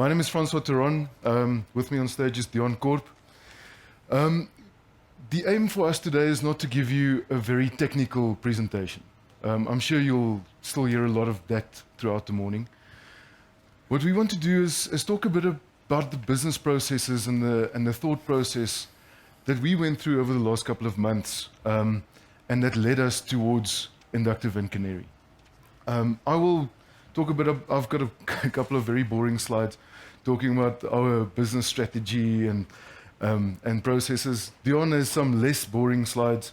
My name is Francois Theron. With me on stage is Dion Korp. The aim for us today is not to give you a very technical presentation. I'm sure you'll still hear a lot of that throughout the morning. What we want to do is talk a bit about the business processes and the thought process that we went through over the last couple of months, and that led us towards Inductive and Canary. I will talk a bit. I've got a couple of very boring slides talking about our business strategy and processes. Dion has some less boring slides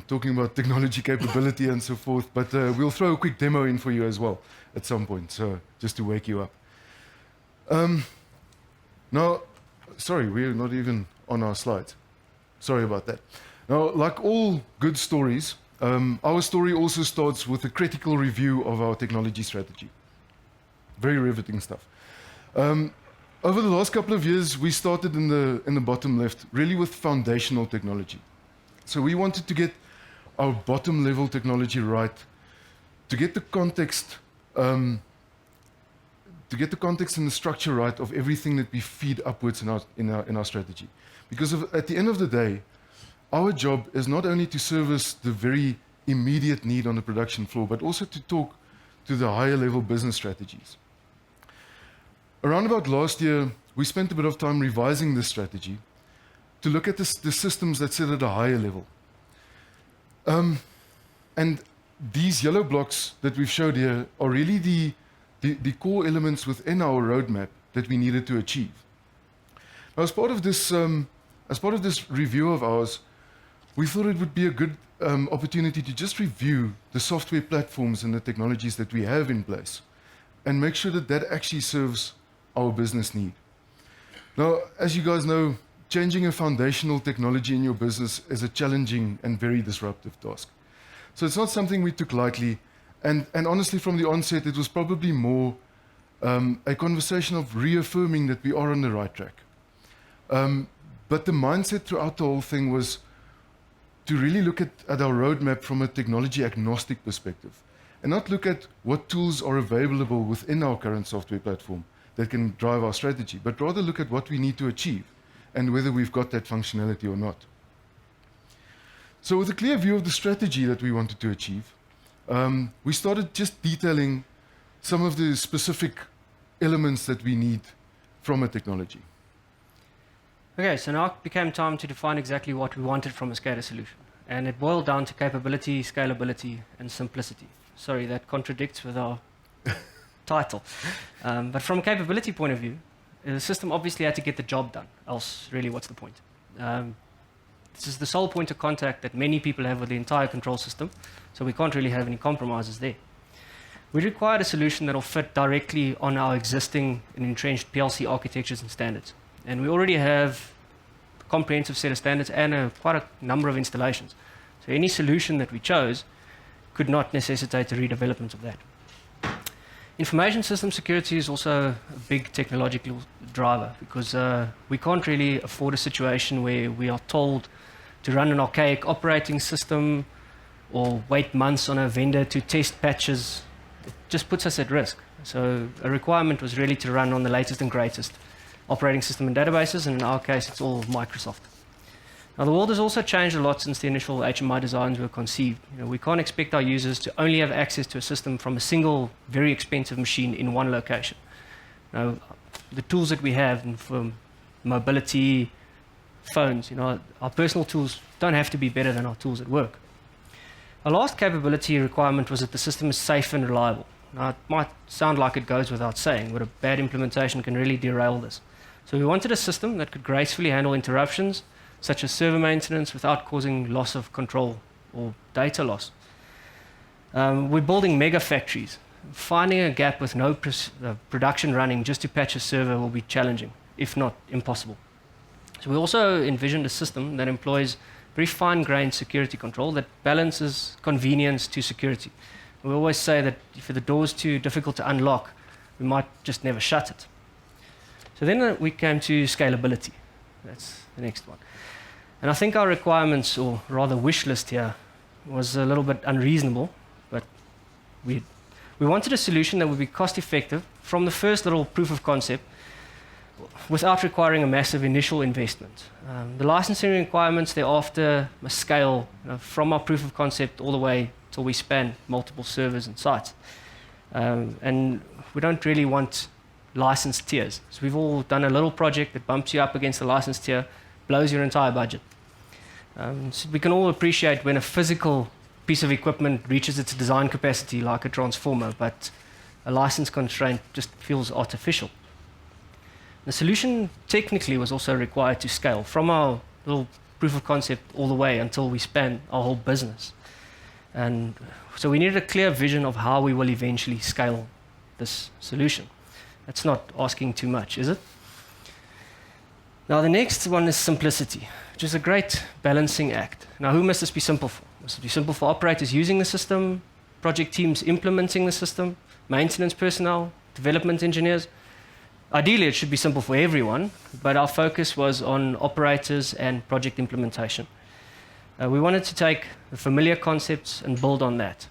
talking about technology capability and so forth. But we'll throw a quick demo in for you as well at some point, so just to wake you up. Now, sorry, we're not even on our slides. Sorry about that. Now, like all good stories, our story also starts with a critical review of our technology strategy. Very riveting stuff. Over the last couple of years, we started in the bottom left, really with foundational technology. So we wanted to get our bottom level technology right, to get the context, and the structure right of everything that we feed upwards in our strategy. Because at the end of the day, our job is not only to service the very immediate need on the production floor, but also to talk to the higher level business strategies. Around about last year, we spent a bit of time revising this strategy to look at the systems that sit at a higher level. And these yellow blocks that we've showed here are really the core elements within our roadmap that we needed to achieve. Now, as part of this review of ours, we thought it would be a good opportunity to just review the software platforms and the technologies that we have in place and make sure that that actually serves our business need. Now, as you guys know, changing a foundational technology in your business is a challenging and very disruptive task. So it's not something we took lightly, and honestly, from the onset, it was probably more a conversation of reaffirming that we are on the right track. But the mindset throughout the whole thing was to really look at our roadmap from a technology agnostic perspective and not look at what tools are available within our current software platform that can drive our strategy, but rather look at what we need to achieve and whether we've got that functionality or not. So with a clear view of the strategy that we wanted to achieve, we started just detailing some of the specific elements that we need from a technology. Okay, so now it became time to define exactly what we wanted from a SCADA solution. And it boiled down to capability, scalability, and simplicity. Sorry, that contradicts with our title. But from a capability point of view, the system obviously had to get the job done, else really what's the point? This is the sole point of contact that many people have with the entire control system, so we can't really have any compromises there. We required a solution that will fit directly on our existing and entrenched PLC architectures and standards. And we already have a comprehensive set of standards and quite a number of installations. So any solution that we chose could not necessitate the redevelopment of that. Information system security is also a big technological driver because we can't really afford a situation where we are told to run an archaic operating system or wait months on a vendor to test patches. It just puts us at risk. So a requirement was really to run on the latest and greatest operating system and databases, and in our case, it's all Microsoft. Now, the world has also changed a lot since the initial HMI designs were conceived. We can't expect our users to only have access to a system from a single, very expensive machine in one location. Now, the tools that we have for mobility, phones, our personal tools don't have to be better than our tools at work. Our last capability requirement was that the system is safe and reliable. Now, it might sound like it goes without saying, but a bad implementation can really derail this. So we wanted a system that could gracefully handle interruptions, such as server maintenance, without causing loss of control or data loss. We're building mega factories. Finding a gap with no production running just to patch a server will be challenging, if not impossible. So we also envisioned a system that employs very fine-grained security control that balances convenience to security. We always say that if the door is too difficult to unlock, we might just never shut it. So then we came to scalability. That's the next one. And I think our requirements, or rather wish list here, was a little bit unreasonable, but we We wanted a solution that would be cost effective from the first little proof of concept without requiring a massive initial investment. The licensing requirements thereafter must scale from our proof of concept all the way till we span multiple servers and sites. And we don't really want license tiers. So we've all done a little project that bumps you up against the license tier, blows your entire budget. So we can all appreciate when a physical piece of equipment reaches its design capacity like a transformer, but a license constraint just feels artificial. The solution technically was also required to scale from our little proof of concept all the way until we span our whole business. And so we needed a clear vision of how we will eventually scale this solution. That's not asking too much, is it? Now the next one is simplicity, which is a great balancing act. Now who must this be simple for? Must it be simple for operators using the system, project teams implementing the system, maintenance personnel, development engineers? Ideally, it should be simple for everyone, but our focus was on operators and project implementation. We wanted to take the familiar concepts and build on that.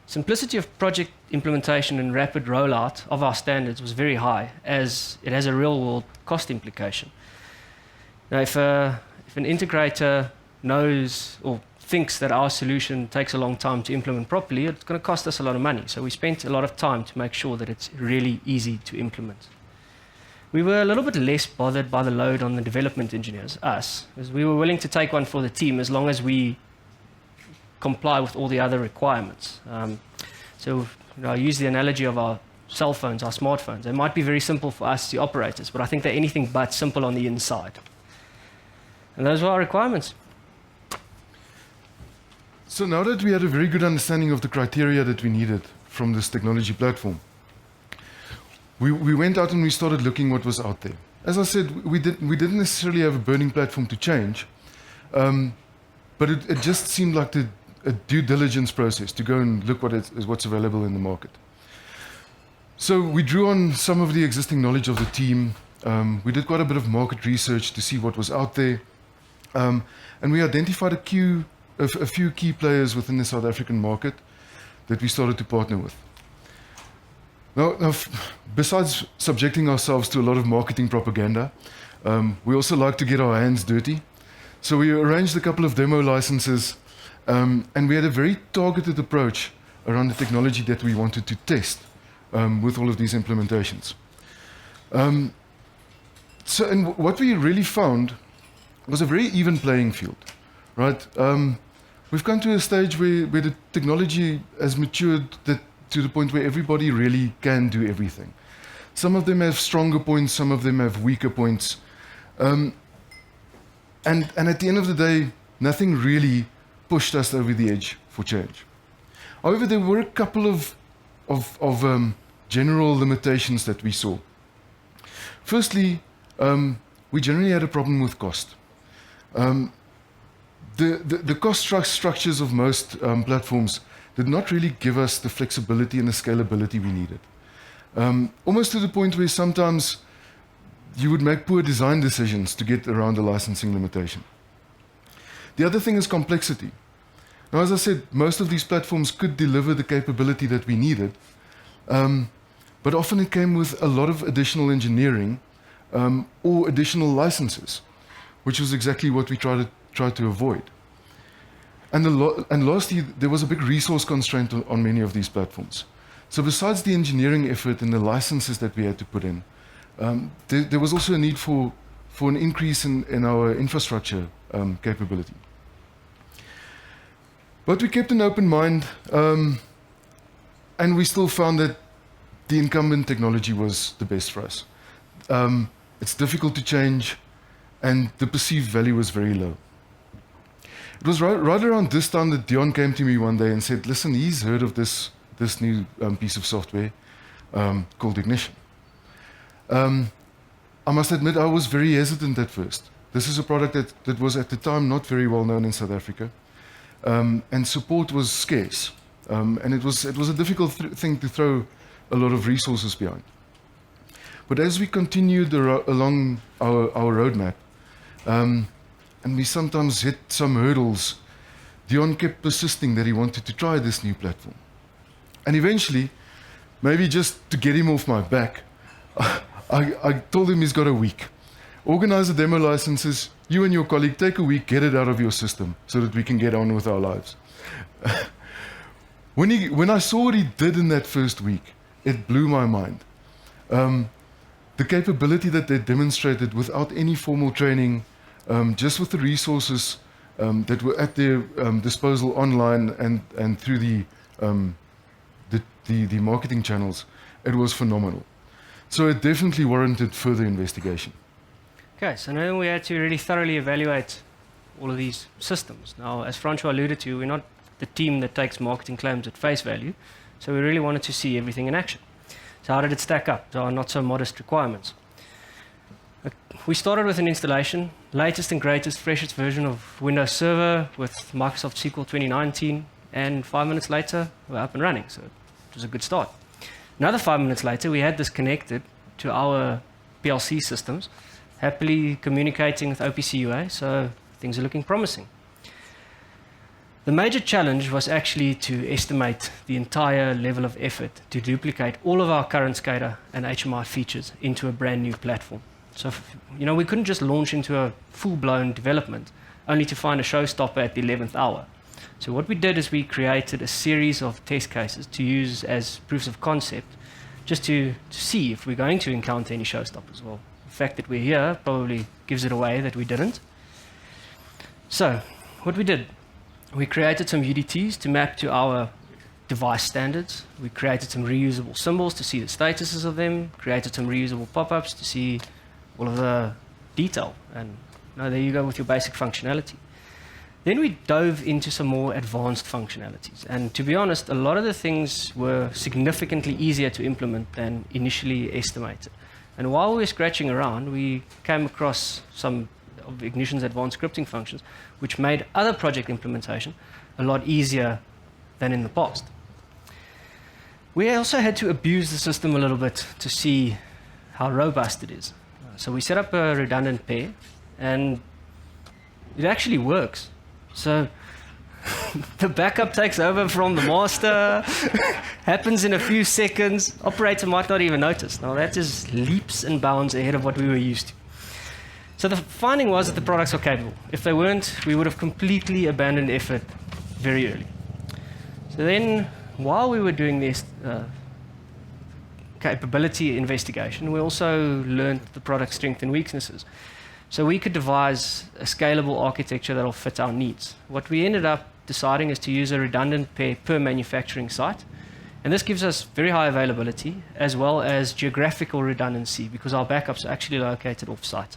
Simplicity of project implementation and rapid rollout of our standards was very high, as it has a real-world cost implication. Now, if an integrator knows or thinks that our solution takes a long time to implement properly, it's going to cost us a lot of money. So we spent a lot of time to make sure that it's really easy to implement. We were a little bit less bothered by the load on the development engineers, us, as we were willing to take one for the team as long as we comply with all the other requirements. So I use the analogy of our cell phones, our smartphones. They might be very simple for us, the operators, but I think they're anything but simple on the inside. And those were our requirements. So now that we had a very good understanding of the criteria that we needed from this technology platform, we went out and we started looking what was out there. As I said, we didn't necessarily have a burning platform to change, but it just seemed like a due diligence process to go and look what's available in the market. So we drew on some of the existing knowledge of the team. We did quite a bit of market research to see what was out there, and we identified a few key players within the South African market that we started to partner with. Now, besides subjecting ourselves to a lot of marketing propaganda, we also like to get our hands dirty. So we arranged a couple of demo licenses, and we had a very targeted approach around the technology that we wanted to test with all of these implementations. And what we really found was a very even playing field, right? We've come to a stage where the technology has matured to the point where everybody really can do everything. Some of them have stronger points, some of them have weaker points. And at the end of the day, nothing really pushed us over the edge for change. However, there were a couple of general limitations that we saw. Firstly, we generally had a problem with cost. The cost structures of most platforms did not really give us the flexibility and the scalability we needed. Almost to the point where sometimes you would make poor design decisions to get around the licensing limitation. The other thing is complexity. Now, as I said, most of these platforms could deliver the capability that we needed, but often it came with a lot of additional engineering or additional licenses, which was exactly what we tried to avoid. And lastly, there was a big resource constraint on many of these platforms. So besides the engineering effort and the licenses that we had to put in, there was also a need for an increase in our infrastructure capability. But we kept an open mind, and we still found that the incumbent technology was the best for us. It's difficult to change, and the perceived value was very low. It was right around this time that Dion came to me one day and said, listen, he's heard of this new piece of software called Ignition. I must admit, I was very hesitant at first. This is a product that was at the time not very well known in South Africa, and support was scarce. And it was a difficult thing to throw a lot of resources behind. But as we continued along our roadmap, and we sometimes hit some hurdles, Dion kept persisting that he wanted to try this new platform. And eventually, maybe just to get him off my back, I told him he's got a week. Organize the demo licenses, you and your colleague take a week, get it out of your system so that we can get on with our lives. When I saw what he did in that first week, it blew my mind. The capability that they demonstrated without any formal training, just with the resources that were at their disposal online and through the marketing channels, it was phenomenal. So it definitely warranted further investigation. Okay, so now we had to really thoroughly evaluate all of these systems. Now, as Francois alluded to, we're not the team that takes marketing claims at face value, so we really wanted to see everything in action. So how did it stack up to our not so modest requirements? We started with an installation, latest and greatest, freshest version of Windows Server with Microsoft SQL 2019, and 5 minutes later, we're up and running, so it was a good start. Another 5 minutes later, we had this connected to our PLC systems, happily communicating with OPC UA, so things are looking promising. The major challenge was actually to estimate the entire level of effort to duplicate all of our current SCADA and HMI features into a brand new platform. So, we couldn't just launch into a full-blown development only to find a showstopper at the 11th hour. So what we did is we created a series of test cases to use as proofs of concept, just to see if we're going to encounter any showstoppers. Well, the fact that we're here probably gives it away that we didn't. So what we did, we created some UDTs to map to our device standards. We created some reusable symbols to see the statuses of them, created some reusable pop-ups to see all of the detail. And there you go with your basic functionality. Then we dove into some more advanced functionalities. And to be honest, a lot of the things were significantly easier to implement than initially estimated. And while we were scratching around, we came across some of Ignition's advanced scripting functions, which made other project implementation a lot easier than in the past. We also had to abuse the system a little bit to see how robust it is. So we set up a redundant pair, and it actually works. So the backup takes over from the master, happens in a few seconds, operator might not even notice. Now that is leaps and bounds ahead of what we were used to. So the finding was that the products are capable. If they weren't, we would have completely abandoned effort very early. So then, while we were doing this capability investigation, we also learned the product's strengths and weaknesses. So we could devise a scalable architecture that will fit our needs. What we ended up deciding is to use a redundant pair per manufacturing site. And this gives us very high availability as well as geographical redundancy because our backups are actually located off-site.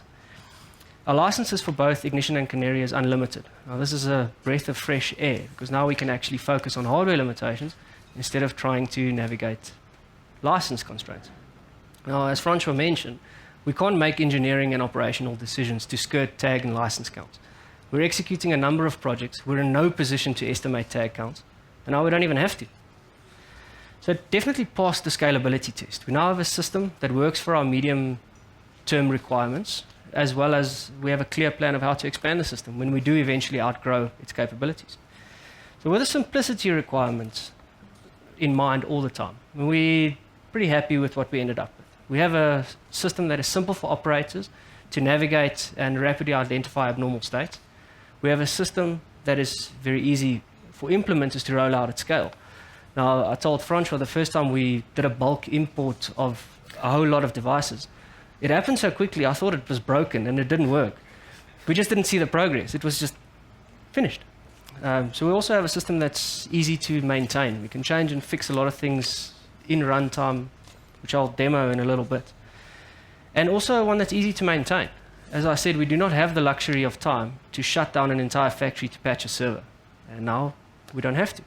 Our licenses for both Ignition and Canary is unlimited. Now this is a breath of fresh air because now we can actually focus on hardware limitations instead of trying to navigate license constraints. Now, as Francois mentioned, we can't make engineering and operational decisions to skirt tag and license counts. We're executing a number of projects. We're in no position to estimate tag counts, and now we don't even have to. So it definitely passed the scalability test. We now have a system that works for our medium-term requirements, as well as we have a clear plan of how to expand the system when we do eventually outgrow its capabilities. So with the simplicity requirements in mind all the time, we're pretty happy with what we ended up with. We have a system that is simple for operators to navigate and rapidly identify abnormal states. We have a system that is very easy for implementers to roll out at scale. Now, I told Francois the first time we did a bulk import of a whole lot of devices, it happened so quickly, I thought it was broken and it didn't work. We just didn't see the progress. It was just finished. So we also have a system that's easy to maintain. We can change and fix a lot of things in runtime, which I'll demo in a little bit. And also one that's easy to maintain. As I said, we do not have the luxury of time to shut down an entire factory to patch a server. And now we don't have to.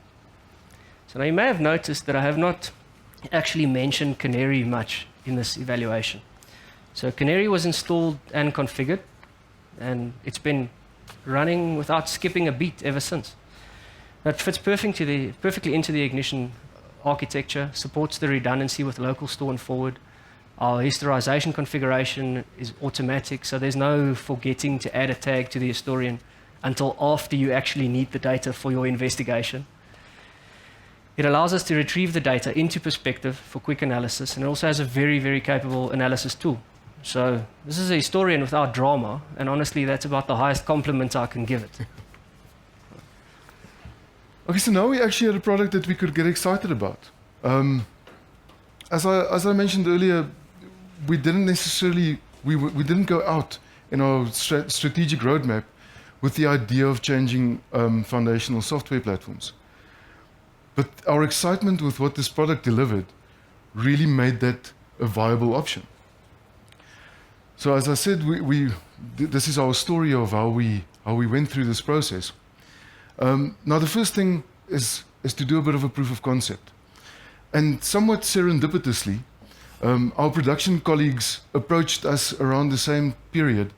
So now you may have noticed that I have not actually mentioned Canary much in this evaluation. So Canary was installed and configured, and it's been running without skipping a beat ever since. That fits perfectly into the Ignition architecture, supports the redundancy with local store and forward. Our historization configuration is automatic, so there's no forgetting to add a tag to the historian until after you actually need the data for your investigation. It allows us to retrieve the data into perspective for quick analysis, and it also has a very, very capable analysis tool. So this is a historian without drama, and honestly, that's about the highest compliment I can give it. Okay, so now we actually had a product that we could get excited about. As I mentioned earlier, we didn't necessarily, we didn't go out in our strategic roadmap with the idea of changing foundational software platforms. But our excitement with what this product delivered really made that a viable option. So as I said, this is our story of how we went through this process. Now the first thing is to do a bit of a proof of concept. And somewhat serendipitously, our production colleagues approached us around the same period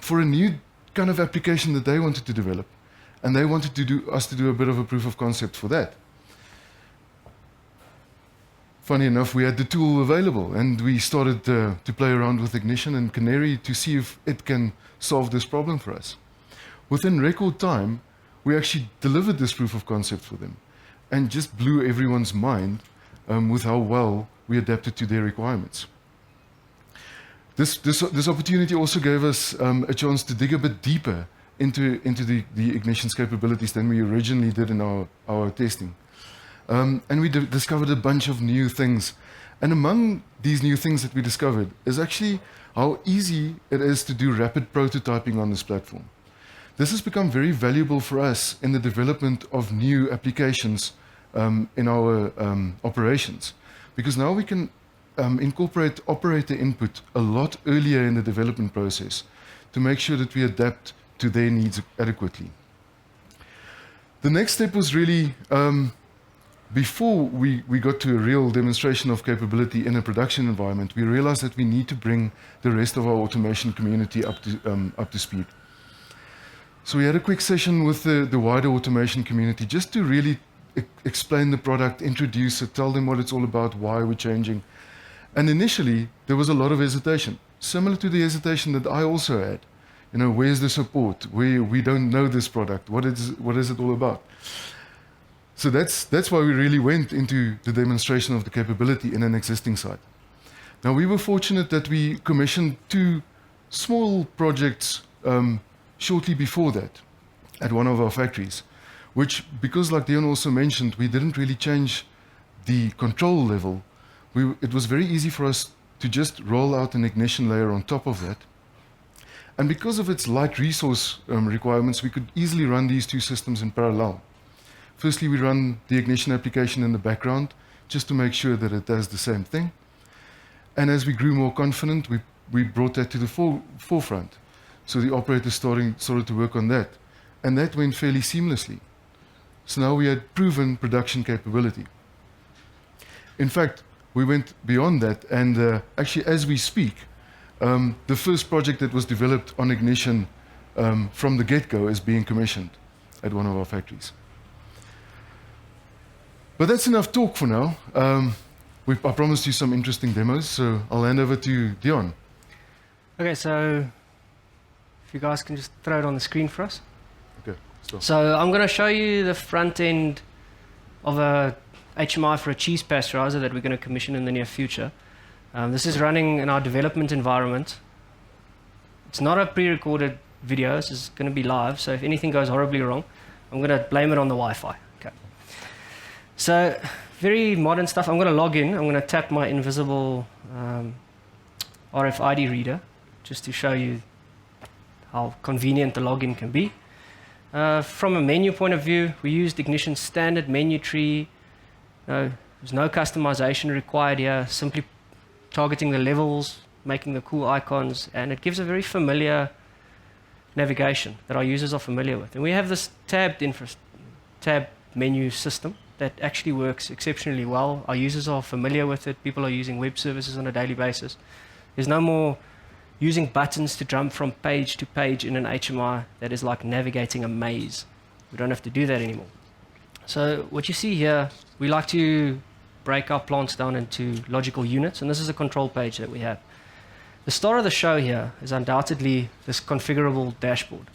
for a new kind of application that they wanted to develop. And they wanted us to do a bit of a proof of concept for that. Funny enough, we had the tool available, and we started to play around with Ignition and Canary to see if it can solve this problem for us. Within record time, we actually delivered this proof of concept for them, and just blew everyone's mind with how well we adapted to their requirements. This opportunity also gave us a chance to dig a bit deeper into the Ignition's capabilities than we originally did in our testing. And we discovered a bunch of new things. And among these new things that we discovered is actually how easy it is to do rapid prototyping on this platform. This has become very valuable for us in the development of new applications in our operations, because now we can incorporate operator input a lot earlier in the development process to make sure that we adapt to their needs adequately. The next step was really, before we got to a real demonstration of capability in a production environment, we realized that we need to bring the rest of our automation community up to speed. So we had a quick session with the wider automation community just to really explain the product, introduce it, tell them what it's all about, why we're changing. And initially, there was a lot of hesitation, similar to the hesitation that I also had. You know, where's the support? We don't know this product. What is it all about? So that's why we really went into the demonstration of the capability in an existing site. Now, we were fortunate that we commissioned 2 small projects shortly before that at one of our factories, which, because like Dion also mentioned, we didn't really change the control level. It was very easy for us to just roll out an ignition layer on top of that. And because of its light resource requirements, we could easily run these 2 systems in parallel. Firstly, we run the ignition application in the background just to make sure that it does the same thing. And as we grew more confident, we brought that to the forefront. So the operator started to work on that. And that went fairly seamlessly. So now we had proven production capability. In fact, we went beyond that, and actually as we speak, the first project that was developed on Ignition from the get-go is being commissioned at one of our factories. But that's enough talk for now. I promised you some interesting demos, so I'll hand over to Dion. Okay, so if you guys can just throw it on the screen for us. Okay, stop. So I'm going to show you the front end of a HMI for a cheese pasteurizer that we're going to commission in the near future. This is running in our development environment. It's not a pre-recorded video, this is going to be live, so if anything goes horribly wrong, I'm going to blame it on the Wi-Fi. Okay. So, very modern stuff. I'm going to log in. I'm going to tap my invisible RFID reader just to show you how convenient the login can be. From a menu point of view, we used Ignition's standard menu tree. There's no customization required here, simply targeting the levels, making the cool icons, and it gives a very familiar navigation that our users are familiar with. And we have this tab menu system that actually works exceptionally well. Our users are familiar with it. People are using web services on a daily basis. There's no more using buttons to jump from page to page in an HMI that is like navigating a maze. We don't have to do that anymore. So what you see here, we like to break our plants down into logical units, and this is a control page that we have. The star of the show here is undoubtedly this configurable dashboard.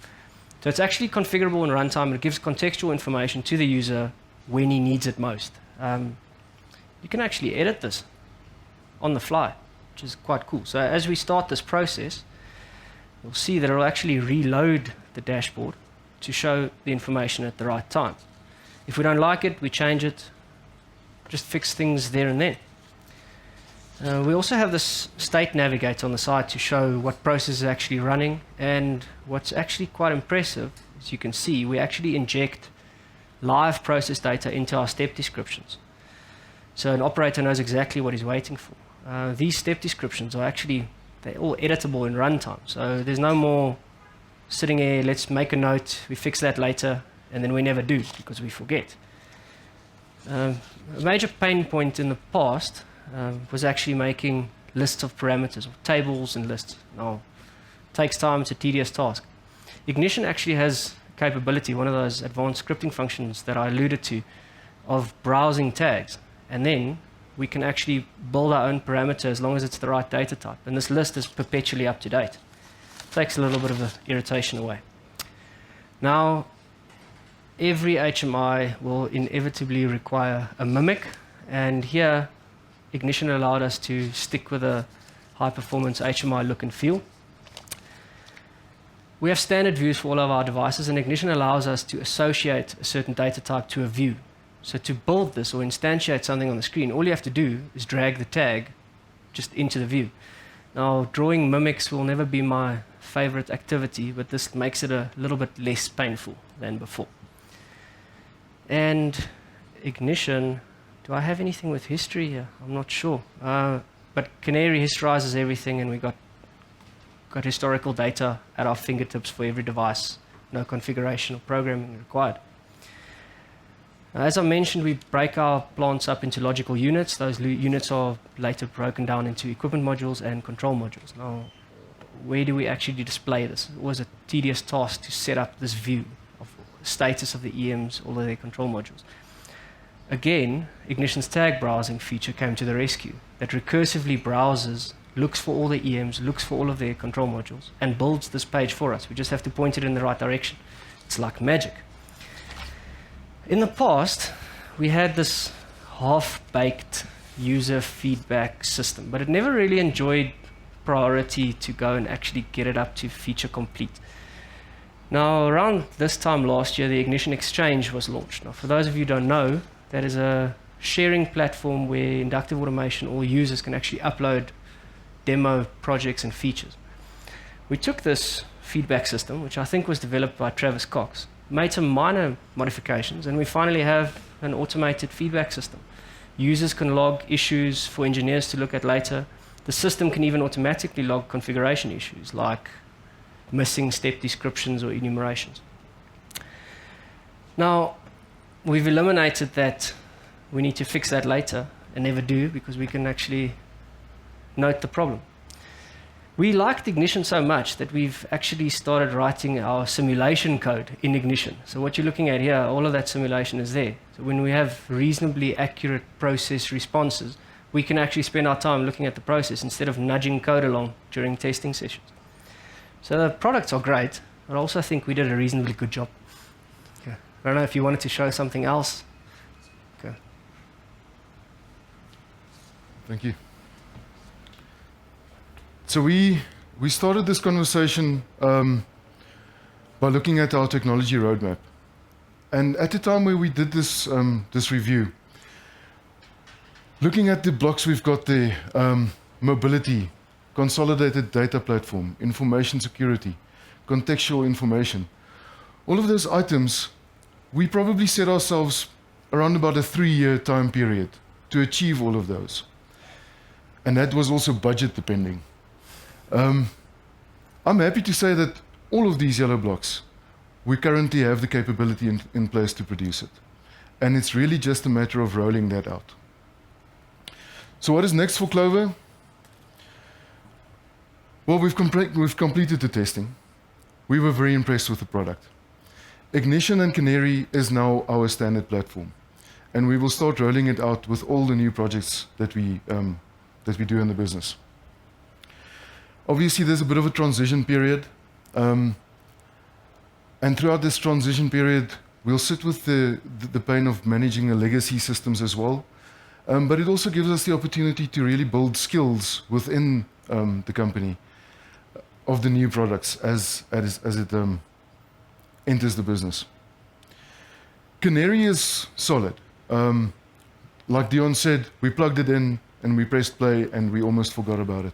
So it's actually configurable in runtime. It gives contextual information to the user when he needs it most. You can actually edit this on the fly, which is quite cool. So as we start this process, you'll see that it will actually reload the dashboard to show the information at the right time. If we don't like it, we change it, just fix things there and then. We also have this state navigator on the side to show what process is actually running, and what's actually quite impressive, as you can see, we actually inject live process data into our step descriptions. So an operator knows exactly what he's waiting for. These step descriptions are actually, they're all editable in runtime. So there's no more sitting here, let's make a note, we fix that later, and then we never do because we forget. A major pain point in the past was actually making lists of parameters, or tables and lists. Now, it takes time, it's a tedious task. Ignition actually has capability, one of those advanced scripting functions that I alluded to, of browsing tags. And then we can actually build our own parameter as long as it's the right data type. And this list is perpetually up to date. Takes a little bit of the irritation away. Now, every HMI will inevitably require a mimic, and here Ignition allowed us to stick with a high-performance HMI look and feel. We have standard views for all of our devices, and Ignition allows us to associate a certain data type to a view. So to build this or instantiate something on the screen, all you have to do is drag the tag just into the view. Now, drawing mimics will never be my favorite activity, but this makes it a little bit less painful than before. And Ignition, do I have anything with history here? I'm not sure. But Canary historizes everything, and we got historical data at our fingertips for every device. No configuration or programming required. As I mentioned, we break our plants up into logical units. Those units are later broken down into equipment modules and control modules. Now, where do we actually display this? It was a tedious task to set up this view of status of the EMs, all of their control modules. Again, Ignition's tag browsing feature came to the rescue, that recursively browses, looks for all the EMs, looks for all of their control modules, and builds this page for us. We just have to point it in the right direction. It's like magic. In the past, we had this half-baked user feedback system, but it never really enjoyed priority to go and actually get it up to feature complete. Now, around this time last year, the Ignition Exchange was launched. Now, for those of you who don't know, that is a sharing platform where inductive automation, all users can actually upload demo projects and features. We took this feedback system, which I think was developed by Travis Cox, made some minor modifications, and we finally have an automated feedback system. Users can log issues for engineers to look at later. The system can even automatically log configuration issues like missing step descriptions or enumerations. Now, we've eliminated that we need to fix that later, and never do, because we can actually note the problem. We liked Ignition so much that we've actually started writing our simulation code in Ignition. So what you're looking at here, all of that simulation is there. So when we have reasonably accurate process responses, we can actually spend our time looking at the process instead of nudging code along during testing sessions. So the products are great, but I also think we did a reasonably good job. Okay. I don't know if you wanted to show something else. Okay. Thank you. So we started this conversation by looking at our technology roadmap. And at the time where we did this, this review, looking at the blocks we've got there, mobility, consolidated data platform, information security, contextual information, all of those items, we probably set ourselves around about a 3-year time period to achieve all of those. And that was also budget depending. I'm happy to say that all of these yellow blocks, we currently have the capability in place to produce it. And it's really just a matter of rolling that out. So what is next for Clover? Well, we've completed the testing. We were very impressed with the product. Ignition and Canary is now our standard platform. And we will start rolling it out with all the new projects that we do in the business. Obviously, there's a bit of a transition period. And throughout this transition period, we'll sit with the pain of managing a legacy systems as well. But it also gives us the opportunity to really build skills within the company of the new products as it enters the business. Canary is solid. Like Dion said, we plugged it in and we pressed play and we almost forgot about it.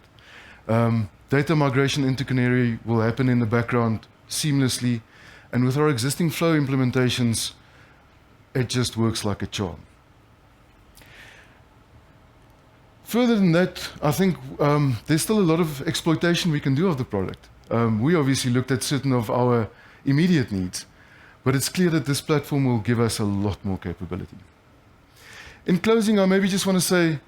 Data migration into Canary will happen in the background seamlessly, and with our existing flow implementations, it just works like a charm. Further than that, I think there's still a lot of exploitation we can do of the product. We obviously looked at certain of our immediate needs, but it's clear that this platform will give us a lot more capability. In closing, I maybe just want to say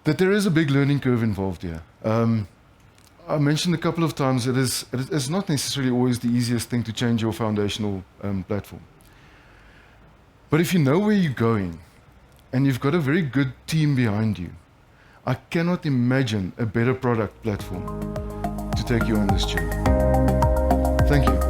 that there is a big learning curve involved here. I mentioned a couple of times it is not necessarily always the easiest thing to change your foundational platform. But if you know where you're going, and you've got a very good team behind you, I cannot imagine a better product platform to take you on this journey. Thank you.